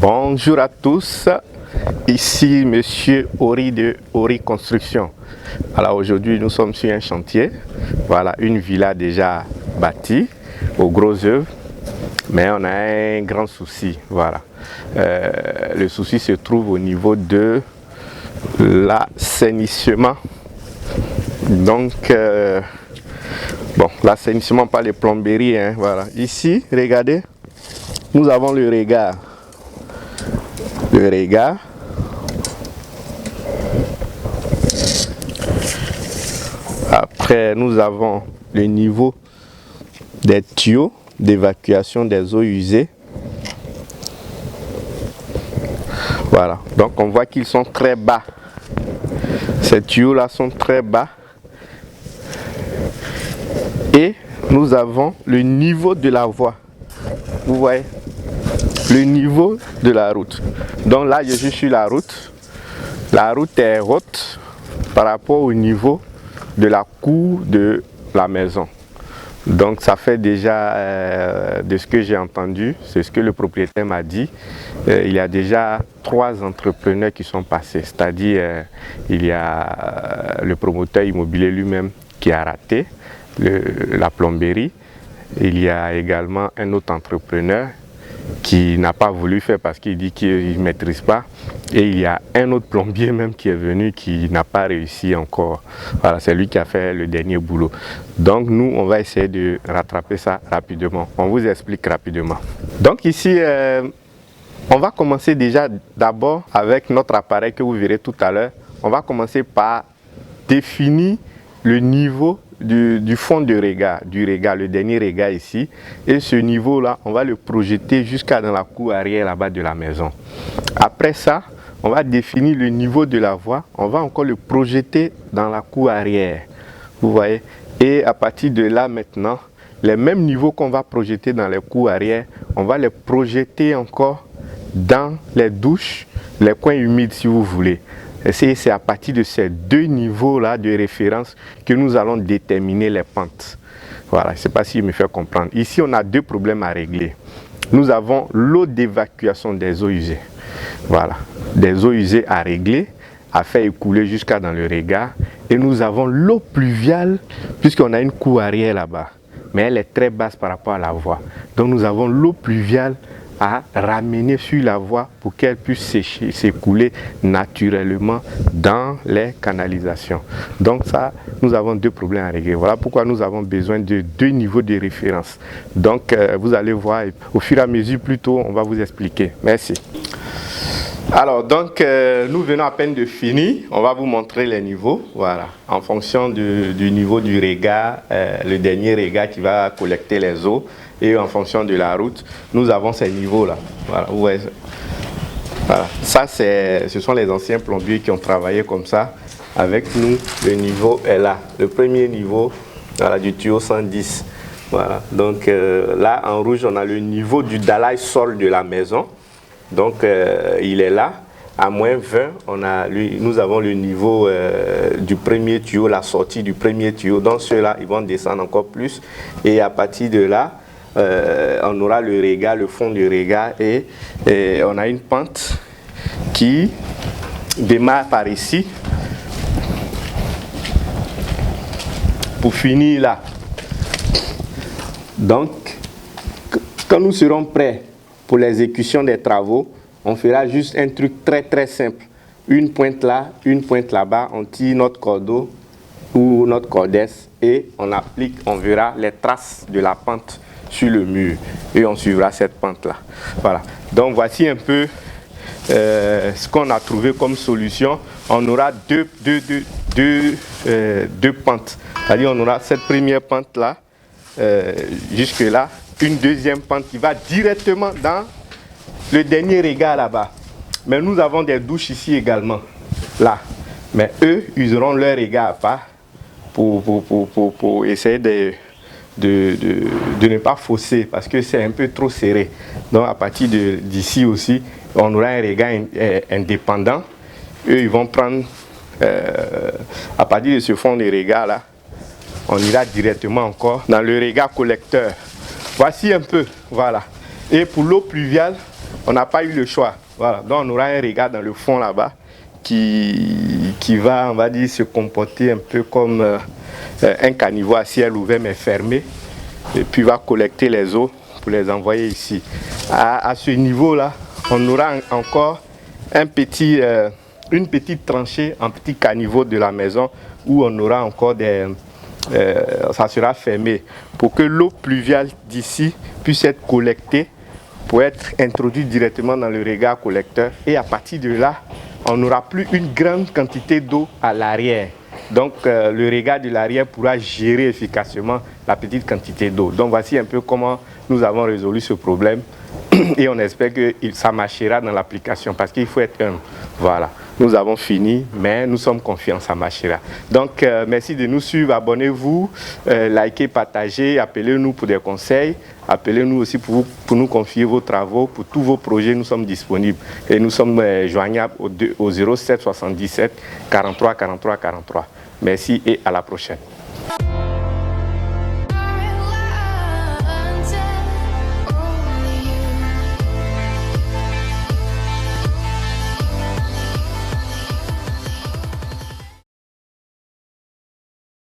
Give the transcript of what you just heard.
Bonjour à tous, ici Monsieur Ori de Ori Construction. Alors aujourd'hui nous sommes sur un chantier, voilà une villa déjà bâtie aux gros œuvres, mais on a un grand souci, voilà. Le souci se trouve au niveau de l'assainissement. Donc bon, l'assainissement par les plomberies, hein, voilà. Ici, regardez, nous avons le regard. Le regard. Après, nous avons le niveau des tuyaux d'évacuation des eaux usées. Voilà, donc on voit qu'ils sont très bas. Ces tuyaux-là sont très bas. Et nous avons le niveau de la voie. Vous voyez, le niveau de la route. Donc là, je suis sur la route. La route est haute par rapport au niveau de la cour de la maison. Donc ça fait déjà, de ce que j'ai entendu, c'est ce que le propriétaire m'a dit, il y a déjà 3 entrepreneurs qui sont passés. C'est-à-dire, il y a le promoteur immobilier lui-même qui a raté la plomberie. Il y a également un autre entrepreneur qui n'a pas voulu faire parce qu'il dit qu'il ne maîtrise pas. Et il y a un autre plombier même qui est venu qui n'a pas réussi encore. Voilà, c'est lui qui a fait le dernier boulot. Donc nous, on va essayer de rattraper ça rapidement. On vous explique rapidement. Donc ici, on va commencer déjà d'abord avec notre appareil que vous verrez tout à l'heure. On va commencer par définir le niveau du fond de regard, le dernier regard ici. Et ce niveau-là, on va le projeter jusqu'à dans la cour arrière là-bas de la maison. Après ça, on va définir le niveau de la voie. On va encore le projeter dans la cour arrière. Vous voyez? Et à partir de là maintenant, les mêmes niveaux qu'on va projeter dans les cours arrière, on va les projeter encore dans les douches, les coins humides si vous voulez. C'est à partir de ces 2 niveaux-là de référence que nous allons déterminer les pentes. Voilà, je ne sais pas si je me fais comprendre. Ici, on a 2 problèmes à régler. Nous avons l'eau d'évacuation des eaux usées. Voilà, des eaux usées à régler, à faire écouler jusqu'à dans le regard. Et nous avons l'eau pluviale, puisqu'on a une cour arrière là-bas. Mais elle est très basse par rapport à la voie. Donc nous avons l'eau pluviale à ramener sur la voie pour qu'elle puisse s'écouler naturellement dans les canalisations. Donc ça, nous avons 2 problèmes à régler. Voilà pourquoi nous avons besoin de 2 niveaux de référence. Donc vous allez voir, au fur et à mesure plutôt, on va vous expliquer. Merci. Alors donc nous venons à peine de finir, on va vous montrer les niveaux, voilà, en fonction du niveau du regard, le dernier regard qui va collecter les eaux. Et en fonction de la route, nous avons ces niveaux-là. Voilà, vous voyez. Voilà. Ça, ce sont les anciens plombiers qui ont travaillé comme ça. Avec nous, le niveau est là. Le premier niveau, voilà, du tuyau 110. Voilà. Donc là, en rouge, on a le niveau du dallage sol de la maison. Donc il est là. À moins 20, nous avons le niveau du premier tuyau, la sortie du premier tuyau. Donc ceux-là, ils vont descendre encore plus. Et à partir de là, on aura le regard, le fond du regard et on a une pente qui démarre par ici pour finir là. Donc, quand nous serons prêts pour l'exécution des travaux, on fera juste un truc très très simple. Une pointe là, une pointe là-bas, on tire notre cordeau ou notre cordesse et on applique, on verra les traces de la pente sur le mur et on suivra cette pente là. Voilà, donc voici un peu ce qu'on a trouvé comme solution. On aura deux pentes, c'est-à-dire on aura cette première pente là jusque là, une deuxième pente qui va directement dans le dernier regard là-bas. Mais nous avons des douches ici également là, mais eux ils auront leur regard à part pour essayer de ne pas fausser parce que c'est un peu trop serré. Donc à partir d'ici aussi, on aura un regard indépendant. Eux, ils vont prendre, à partir de ce fond de regard là, on ira directement encore dans le regard collecteur. Voici un peu, voilà. Et pour l'eau pluviale, on n'a pas eu le choix. Voilà. Donc on aura un regard dans le fond là-bas qui va, on va dire, se comporter un peu comme un caniveau à ciel ouvert mais fermé, et puis va collecter les eaux pour les envoyer ici. À ce niveau-là, on aura encore une petite tranchée, un petit caniveau de la maison où on aura encore ça sera fermé pour que l'eau pluviale d'ici puisse être collectée pour être introduite directement dans le regard collecteur, et à partir de là, on n'aura plus une grande quantité d'eau à l'arrière. Donc le regard de l'arrière pourra gérer efficacement la petite quantité d'eau. Donc voici un peu comment nous avons résolu ce problème et on espère que ça marchera dans l'application parce qu'il faut être humble. Voilà, nous avons fini, mais nous sommes confiants, ça marchera. Donc merci de nous suivre, abonnez-vous, likez, partagez, appelez-nous pour des conseils, appelez-nous aussi pour nous confier vos travaux, pour tous vos projets, nous sommes disponibles. Et nous sommes joignables au 07 77 43 43 43. Merci et à la prochaine.